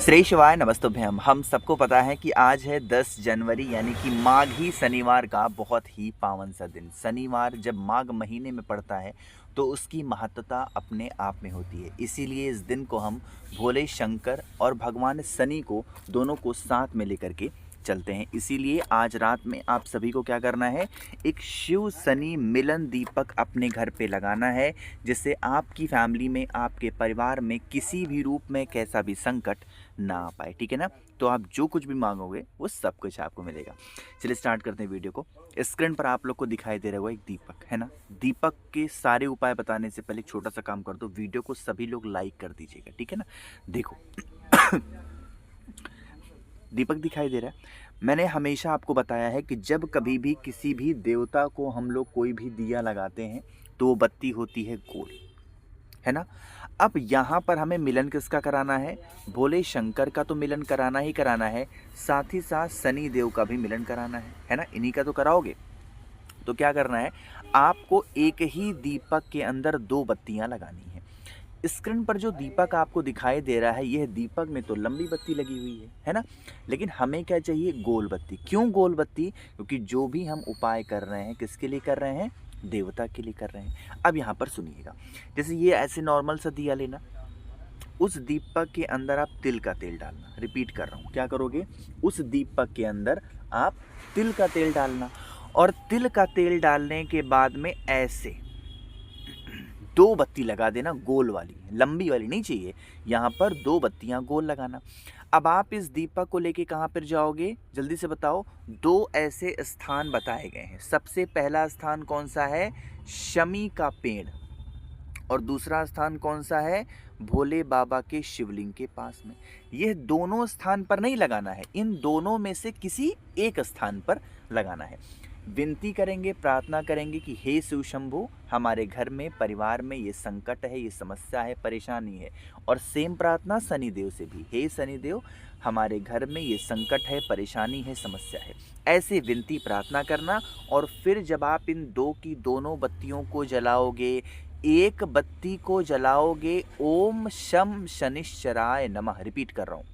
श्री शिवाय नमस्तुभ्यम। हम सबको पता है कि आज है 10 जनवरी यानी कि माघी शनिवार का बहुत ही पावन सा दिन। शनिवार जब माघ महीने में पड़ता है तो उसकी महत्ता अपने आप में होती है। इसीलिए इस दिन को हम भोले शंकर और भगवान शनि को दोनों को साथ में लेकर के चलते हैं। इसीलिए आज रात में आप सभी को क्या करना है, एक शिव शनि मिलन दीपक अपने घर पे लगाना है, जिससे आपकी फैमिली में, आपके परिवार में किसी भी रूप में कैसा भी संकट ना आ पाए। ठीक है ना। तो आप जो कुछ भी मांगोगे वो सब कुछ आपको मिलेगा। चलिए स्टार्ट करते हैं वीडियो को। स्क्रीन पर आप लोग को दिखाई दे रहा होगा एक दीपक, है ना। दीपक के सारे उपाय बताने से पहले एक छोटा सा काम कर दो, वीडियो को सभी लोग लाइक कर दीजिएगा। ठीक है ना। देखो दीपक दिखाई दे रहा है। मैंने हमेशा आपको बताया है कि जब कभी भी किसी भी देवता को हम लोग कोई भी दिया लगाते हैं तो वो बत्ती होती है गोल, है ना। अब यहाँ पर हमें मिलन किसका कराना है, भोले शंकर का तो मिलन कराना ही कराना है, साथ ही साथ शनि देव का भी मिलन कराना है ना। इन्हीं का तो कराओगे। तो क्या करना है, आपको एक ही दीपक के अंदर 2 बत्तियां लगानी है। स्क्रीन पर जो दीपक आपको दिखाई दे रहा है, यह दीपक में तो लंबी बत्ती लगी हुई है ना। लेकिन हमें क्या चाहिए, गोल बत्ती। क्यों गोल बत्ती? क्योंकि जो भी हम उपाय कर रहे हैं किसके लिए कर रहे हैं, देवता के लिए कर रहे हैं। अब यहाँ पर सुनिएगा, जैसे ये ऐसे नॉर्मल सा दिया लेना, उस दीपक के अंदर आप तिल का तेल डालना। रिपीट कर रहा हूँ, क्या करोगे, उस दीपक के अंदर आप तिल का तेल डालना। और तिल का तेल डालने के बाद में ऐसे 2 बत्ती लगा देना, गोल वाली, लंबी वाली नहीं चाहिए। यहाँ पर 2 बत्तियाँ गोल लगाना। अब आप इस दीपक को लेके कहाँ पर जाओगे, जल्दी से बताओ। 2 ऐसे स्थान बताए गए हैं। सबसे पहला स्थान कौन सा है, शमी का पेड़। और दूसरा स्थान कौन सा है, भोले बाबा के शिवलिंग के पास में। यह दोनों स्थान पर नहीं लगाना है, इन दोनों में से किसी एक स्थान पर लगाना है। विनती करेंगे, प्रार्थना करेंगे कि हे शिव शंभु, हमारे घर में, परिवार में ये संकट है, ये समस्या है, परेशानी है। और सेम प्रार्थना शनिदेव से भी, हे शनिदेव, हमारे घर में ये संकट है, परेशानी है, समस्या है। ऐसे विनती प्रार्थना करना। और फिर जब आप इन 2 की दोनों बत्तियों को जलाओगे, एक बत्ती को जलाओगे, ओम शम शनिश्चराय नमः। रिपीट कर रहा हूँ,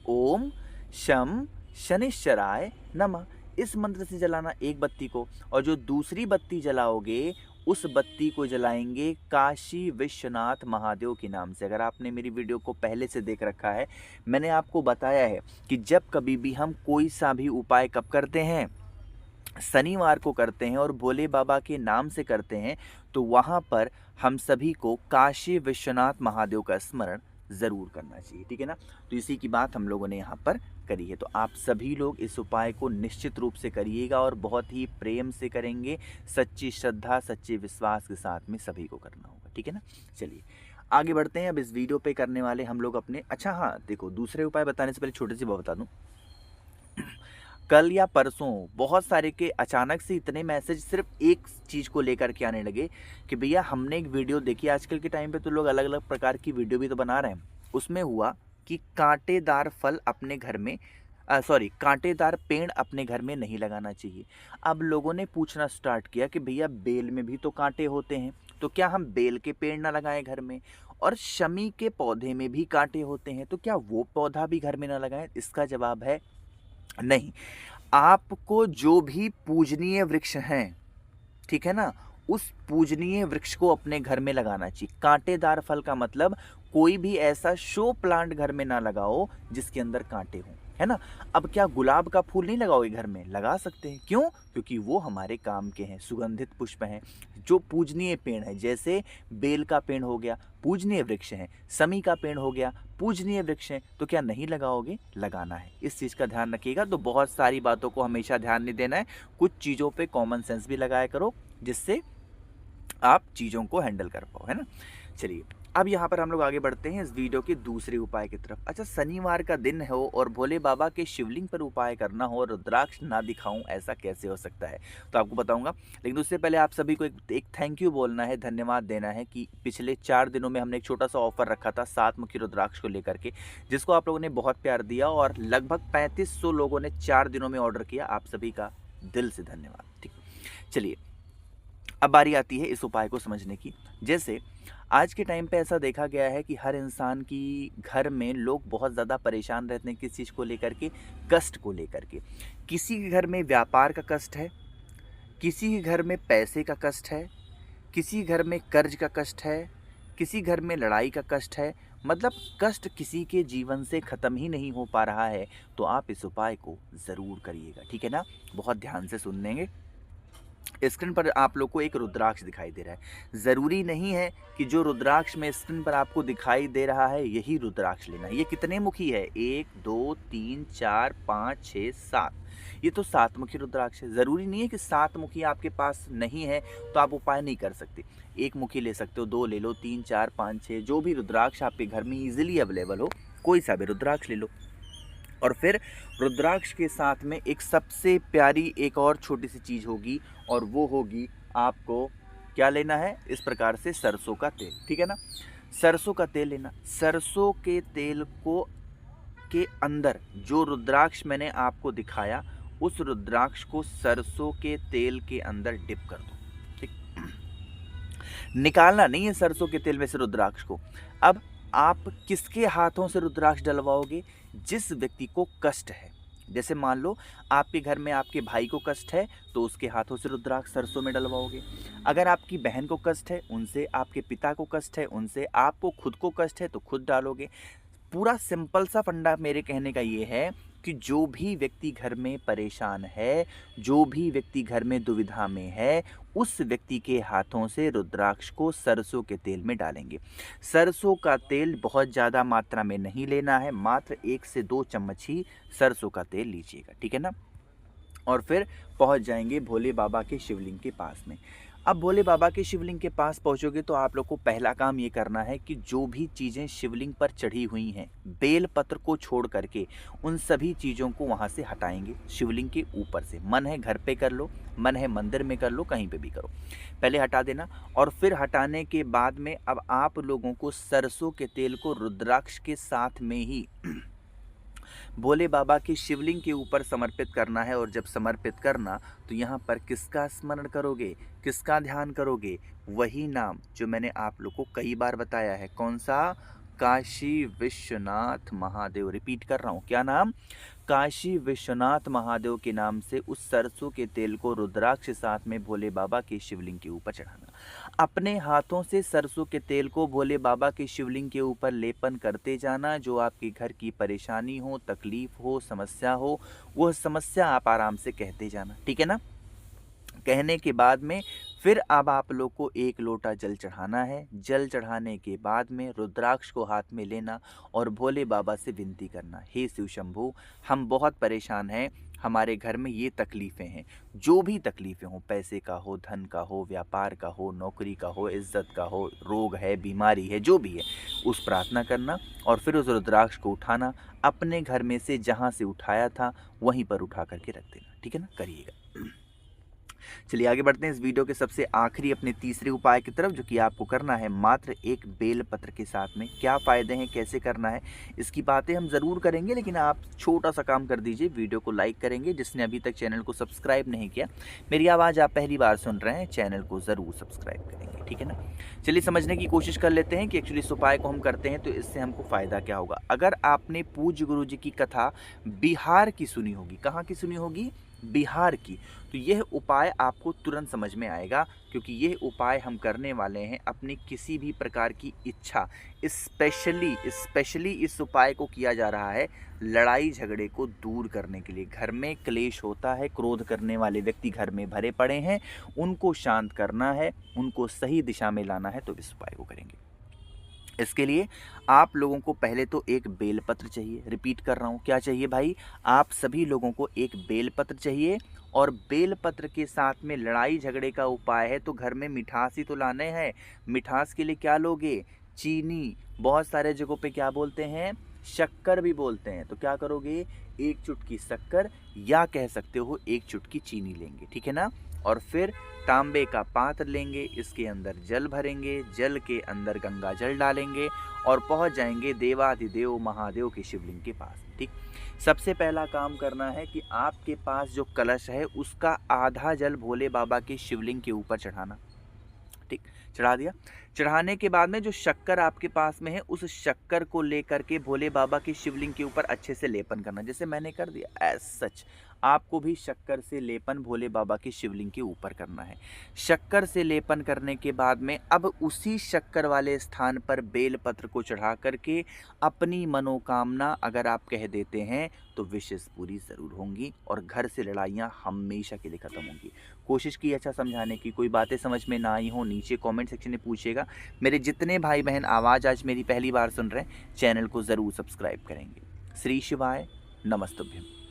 ओम शम शनिश्चराय नमः। इस मंत्र से जलाना एक बत्ती को। और जो दूसरी बत्ती जलाओगे, उस बत्ती को जलाएंगे काशी विश्वनाथ महादेव के नाम से। अगर आपने मेरी वीडियो को पहले से देख रखा है, मैंने आपको बताया है कि जब कभी भी हम कोई सा भी उपाय कब करते हैं, शनिवार को करते हैं और भोले बाबा के नाम से करते हैं, तो वहाँ पर हम सभी को काशी विश्वनाथ महादेव का स्मरण ज़रूर करना चाहिए। ठीक है ना। तो इसी की बात हम लोगों ने यहाँ पर करी है। तो आप सभी लोग इस उपाय को निश्चित रूप से करिएगा और बहुत ही प्रेम से करेंगे, सच्ची श्रद्धा, सच्चे विश्वास के साथ में सभी को करना होगा। ठीक है ना। चलिए आगे बढ़ते हैं। अब इस वीडियो पे करने वाले हम लोग अपने, अच्छा हाँ देखो, दूसरे उपाय बताने से पहले छोटी सी बात बता दूँ। कल या परसों बहुत सारे के अचानक से इतने मैसेज सिर्फ एक चीज़ को लेकर के आने लगे कि भैया हमने एक वीडियो देखी। आजकल के टाइम पे तो लोग अलग अलग प्रकार की वीडियो भी तो बना रहे हैं। उसमें हुआ कि कांटेदार फल अपने घर में, कांटेदार पेड़ अपने घर में नहीं लगाना चाहिए। अब लोगों ने पूछना स्टार्ट किया कि भैया बेल में भी तो कांटे होते हैं, तो क्या हम बेल के पेड़ ना लगाएं घर में? और शमी के पौधे में भी कांटे होते हैं, तो क्या वो पौधा भी घर में ना लगाएं? इसका जवाब है नहीं। आपको जो भी पूजनीय वृक्ष हैं, ठीक है ना, उस पूजनीय वृक्ष को अपने घर में लगाना चाहिए। कांटेदार फल का मतलब कोई भी ऐसा शो प्लांट घर में ना लगाओ जिसके अंदर कांटे हों, है ना। अब क्या गुलाब का फूल नहीं लगाओगे घर में? लगा सकते हैं। क्यों? क्योंकि वो हमारे काम के हैं, सुगंधित पुष्प हैं, जो पूजनीय पेड़ है। जैसे बेल का पेड़ हो गया, पूजनीय वृक्ष है। शमी का पेड़ हो गया, पूजनीय वृक्ष है। तो क्या नहीं लगाओगे? लगाना है। इस चीज़ का ध्यान रखिएगा। तो बहुत सारी बातों को हमेशा ध्यान नहीं देना है, कुछ चीज़ों पे कॉमन सेंस भी लगाया करो, जिससे आप चीज़ों को हैंडल कर पाओ, है ना। चलिए अब यहाँ पर हम लोग आगे बढ़ते हैं इस वीडियो के दूसरे उपाय की तरफ। अच्छा, शनिवार का दिन हो और भोले बाबा के शिवलिंग पर उपाय करना हो और रुद्राक्ष ना दिखाऊं, ऐसा कैसे हो सकता है? तो आपको बताऊंगा। लेकिन उससे पहले आप सभी को एक थैंक यू बोलना है, धन्यवाद देना है कि पिछले 4 दिनों में हमने एक छोटा सा ऑफर रखा था 7 मुखी रुद्राक्ष को लेकर के, जिसको आप लोगों ने बहुत प्यार दिया और लगभग 3500 लोगों ने 4 दिनों में ऑर्डर किया। आप सभी का दिल से धन्यवाद। ठीक, चलिए अब बारी आती है इस उपाय को समझने की। जैसे आज के टाइम पे ऐसा देखा गया है कि हर इंसान की घर में लोग बहुत ज़्यादा परेशान रहते हैं किस चीज़ को लेकर के, कष्ट को लेकर के। किसी के घर में व्यापार का कष्ट है, किसी के घर में पैसे का कष्ट है, किसी घर में कर्ज का कष्ट है, किसी घर में लड़ाई का कष्ट है। मतलब कष्ट किसी के जीवन से ख़त्म ही नहीं हो पा रहा है, तो आप इस उपाय को ज़रूर करिएगा, ठीक है ना। बहुत ध्यान से सुन लेंगे। स्क्रीन पर आप लोग को एक रुद्राक्ष दिखाई दे रहा है। ज़रूरी नहीं है कि जो रुद्राक्ष में स्क्रीन पर आपको दिखाई दे रहा है यही रुद्राक्ष लेना है। ये कितने मुखी है? 1 2 3 4 5 6 7। ये तो 7 मुखी रुद्राक्ष है। ज़रूरी नहीं है कि 7 मुखी आपके पास नहीं है तो आप उपाय नहीं कर सकते। 1 मुखी ले सकते हो, 2 ले लो, 3 4 5 6, जो भी रुद्राक्ष आपके घर में ईजिली अवेलेबल हो, कोई सा भी रुद्राक्ष ले लो। और फिर रुद्राक्ष के साथ में एक सबसे प्यारी एक और छोटी सी चीज़ होगी, और वो होगी आपको क्या लेना है, इस प्रकार से सरसों का तेल, ठीक है ना। सरसों का तेल लेना। सरसों के तेल को के अंदर जो रुद्राक्ष मैंने आपको दिखाया, उस रुद्राक्ष को सरसों के तेल के अंदर डिप कर दो, ठीक। निकालना नहीं है सरसों के तेल में से रुद्राक्ष को। अब आप किसके हाथों से रुद्राक्ष डलवाओगे? जिस व्यक्ति को कष्ट है। जैसे मान लो आपके घर में आपके भाई को कष्ट है तो उसके हाथों से रुद्राक्ष सरसों में डलवाओगे। अगर आपकी बहन को कष्ट है उनसे, आपके पिता को कष्ट है उनसे, आपको खुद को कष्ट है तो खुद डालोगे। पूरा सिंपल सा फंडा मेरे कहने का ये है कि जो भी व्यक्ति घर में परेशान है, जो भी व्यक्ति घर में दुविधा में है, उस व्यक्ति के हाथों से रुद्राक्ष को सरसों के तेल में डालेंगे। सरसों का तेल बहुत ज़्यादा मात्रा में नहीं लेना है, मात्र 1 से 2 चम्मच ही सरसों का तेल लीजिएगा, ठीक है ना। और फिर पहुंच जाएंगे भोले बाबा के शिवलिंग के पास में। अब भोले बाबा के शिवलिंग के पास पहुंचोगे तो आप लोग को पहला काम ये करना है कि जो भी चीज़ें शिवलिंग पर चढ़ी हुई हैं, बेल पत्र को छोड़ करके उन सभी चीज़ों को वहां से हटाएंगे शिवलिंग के ऊपर से। मन है घर पे कर लो, मन है मंदिर में कर लो, कहीं पे भी करो, पहले हटा देना। और फिर हटाने के बाद में अब आप लोगों को सरसों के तेल को रुद्राक्ष के साथ में ही भोले बाबा के शिवलिंग के ऊपर समर्पित करना है। और जब समर्पित करना तो यहाँ पर किसका स्मरण करोगे, किसका ध्यान करोगे? वही नाम जो मैंने आप लोग को कई बार बताया है। कौन सा? काशी विश्वनाथ महादेव। रिपीट कर रहा हूँ, क्या नाम? काशी विश्वनाथ महादेव के नाम से उस सरसों के तेल को रुद्राक्ष साथ में भोले बाबा के शिवलिंग के ऊपर चढ़ाना। अपने हाथों से सरसों के तेल को भोले बाबा के शिवलिंग के ऊपर लेपन करते जाना। जो आपके घर की परेशानी हो, तकलीफ हो, समस्या हो, वह समस्या आप आराम से कहते जाना, ठीक है ना। कहने के बाद में फिर अब आप लोग को 1 लोटा जल चढ़ाना है। जल चढ़ाने के बाद में रुद्राक्ष को हाथ में लेना और भोले बाबा से विनती करना, हे शिव शंभू, हम बहुत परेशान हैं, हमारे घर में ये तकलीफ़ें हैं। जो भी तकलीफ़ें हों, पैसे का हो, धन का हो, व्यापार का हो, नौकरी का हो, इज्जत का हो, रोग है, बीमारी है, जो भी है, उस प्रार्थना करना। और फिर उस रुद्राक्ष को उठाना, अपने घर में से जहाँ से उठाया था वहीं पर उठा करके रख देना, ठीक है ना। करिएगा। चलिए आगे बढ़ते हैं इस वीडियो के सबसे आखिरी अपने तीसरे उपाय की तरफ, जो कि आपको करना है मात्र 1 बेल पत्र के साथ में। क्या फ़ायदे हैं, कैसे करना है, इसकी बातें हम ज़रूर करेंगे, लेकिन आप छोटा सा काम कर दीजिए, वीडियो को लाइक करेंगे। जिसने अभी तक चैनल को सब्सक्राइब नहीं किया, मेरी आवाज़ आप पहली बार सुन रहे हैं, चैनल को ज़रूर सब्सक्राइब करेंगे, ठीक है ना। चलिए समझने की कोशिश कर लेते हैं कि एक्चुअली इस उपाय को हम करते हैं तो इससे हमको फ़ायदा क्या होगा। अगर आपने पूज्य गुरु जी की कथा बिहार की सुनी होगी, कहाँ की सुनी होगी? बिहार की, तो यह उपाय आपको तुरंत समझ में आएगा, क्योंकि यह उपाय हम करने वाले हैं अपनी किसी भी प्रकार की इच्छा, स्पेशली इस उपाय को किया जा रहा है लड़ाई झगड़े को दूर करने के लिए। घर में क्लेश होता है, क्रोध करने वाले व्यक्ति घर में भरे पड़े हैं, उनको शांत करना है, उनको सही दिशा में लाना है, तो इस उपाय को करेंगे। इसके लिए आप लोगों को पहले तो 1 बेलपत्र चाहिए। रिपीट कर रहा हूँ, क्या चाहिए भाई? आप सभी लोगों को 1 बेलपत्र चाहिए। और बेलपत्र के साथ में लड़ाई झगड़े का उपाय है तो घर में मिठास ही तो लाने हैं। मिठास के लिए क्या लोगे? चीनी। बहुत सारे जगहों पे क्या बोलते हैं? शक्कर भी बोलते हैं। तो क्या करोगे? 1 चुटकी शक्कर या कह सकते हो 1 चुटकी चीनी लेंगे, ठीक है ना। और फिर तांबे का पात्र लेंगे, इसके अंदर जल भरेंगे, जल के अंदर गंगा जल डालेंगे और पहुंच जाएंगे देवाधिदेव महादेव के शिवलिंग के पास, ठीक। सबसे पहला काम करना है कि आपके पास जो कलश है उसका आधा जल भोले बाबा के शिवलिंग के ऊपर चढ़ाना, ठीक। चढ़ा दिया। चढ़ाने के बाद में जो शक्कर आपके पास में है, उस शक्कर को लेकर के भोले बाबा के शिवलिंग के ऊपर अच्छे से लेपन करना, जैसे मैंने कर दिया एज सच। आपको भी शक्कर से लेपन भोले बाबा के शिवलिंग के ऊपर करना है। शक्कर से लेपन करने के बाद में अब उसी शक्कर वाले स्थान पर बेल पत्र को चढ़ा करके अपनी मनोकामना अगर आप कह देते हैं तो विशेष पूरी ज़रूर होंगी और घर से लड़ाइयाँ हमेशा के लिए ख़त्म होंगी। कोशिश की अच्छा समझाने की, कोई बातें समझ में ना आई हो नीचे कमेंट सेक्शन में पूछिएगा। मेरे जितने भाई बहन आवाज़ आज मेरी पहली बार सुन रहे हैं, चैनल को ज़रूर सब्सक्राइब करेंगे। श्री शिवाय नमस्तुभ्यम।